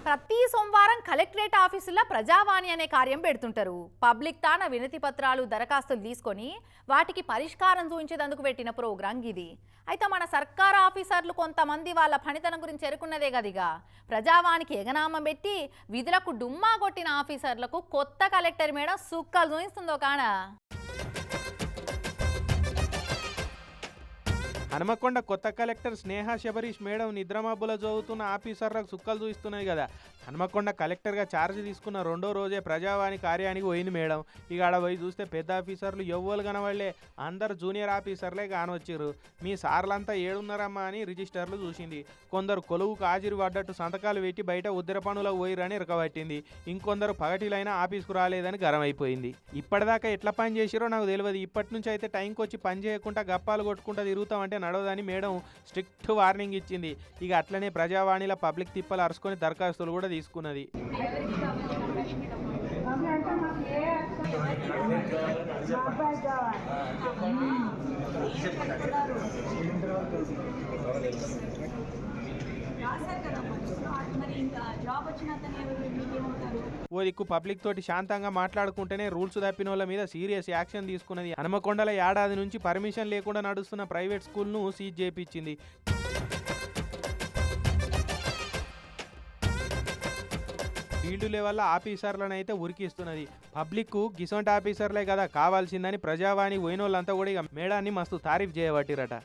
ప్రతి సోమవారం కలెక్టరేట్ ఆఫీసులో ప్రజావాణి అనే కార్యం పెడుతుంటారు. పబ్లిక్ తాన వినతి పత్రాలు దరఖాస్తులు తీసుకొని వాటికి పరిష్కారం చూపించేందుకు పెట్టిన ప్రోగ్రాం ఇది. అయితే మన సర్కార్ ఆఫీసర్లు కొంతమంది వాళ్ళ పనితనం గురించి ఎరుకున్నదే గదిగా ప్రజావాణికి ఎగనామం పెట్టి విధులకు డుమ్మా కొట్టిన ఆఫీసర్లకు కొత్త కలెక్టర్ మేడం సుక్కలు చూపిస్తుందో కాన. హనుమకొండ కొత్త కలెక్టర్ స్నేహ శబరీష్ మేడం నిద్రమబ్బుల చదువుతున్న ఆఫీసర్లకు సుక్కలు చూపిస్తున్నాయి కదా. హనుమకొండ కలెక్టర్గా ఛార్జ్ తీసుకున్న రెండో రోజే ప్రజావాణి కార్యానికి పోయింది మేడం. ఇక ఆడ పోయి చూస్తే పెద్ద ఆఫీసర్లు ఎవ్వరు కనవాళ్లే, అందరు జూనియర్ ఆఫీసర్లే కానొచ్చిర్రు. మీ సార్లంతా ఏడున్నారమ్మా అని రిజిస్టర్లు చూసింది. కొందరు కొలువుకు హాజరు పడ్డట్టు సంతకాలు పెట్టి బయట ఉద్దర పనులకు పోయిరని ఇరకబట్టింది. ఇంకొందరు పగటిలైనా ఆఫీస్కు రాలేదని గరం అయిపోయింది. ఇప్పటిదాకా ఎట్లా పని చేసిరో నాకు తెలియదు. ఇప్పటి నుంచి అయితే టైంకి వచ్చి పని చేయకుండా గప్పాలు కొట్టుకుంటా తిరుగుతామంటే నడవదని మేడం స్ట్రిక్ట్ వార్నింగ్ ఇచ్చింది. ఇక అట్లనే ప్రజావాణిలో పబ్లిక్ తిప్పలు అరుచుకొని దరఖాస్తులు కూడా తీసుకున్నది. ఓ దిక్కు పబ్లిక్ తోటి శాంతంగా మాట్లాడుకుంటేనే రూల్స్ తప్పిన వాళ్ళ మీద సీరియస్ యాక్షన్ తీసుకున్నది. హనుమకొండల ఏడాది నుంచి పర్మిషన్ లేకుండా నడుస్తున్న ప్రైవేట్ స్కూల్ను సీజ్ చేయించింది. ఫీల్డ్ లెవెల్లో ఆఫీసర్లను అయితే ఉరికిస్తున్నది. పబ్లిక్కు గిసొంటి ఆఫీసర్లే కదా కావాల్సిందని ప్రజావాణి పోయిన వాళ్ళంతా కూడా ఇక మేడాన్ని మస్తు తారీఫ్ చేయబట్టిరట.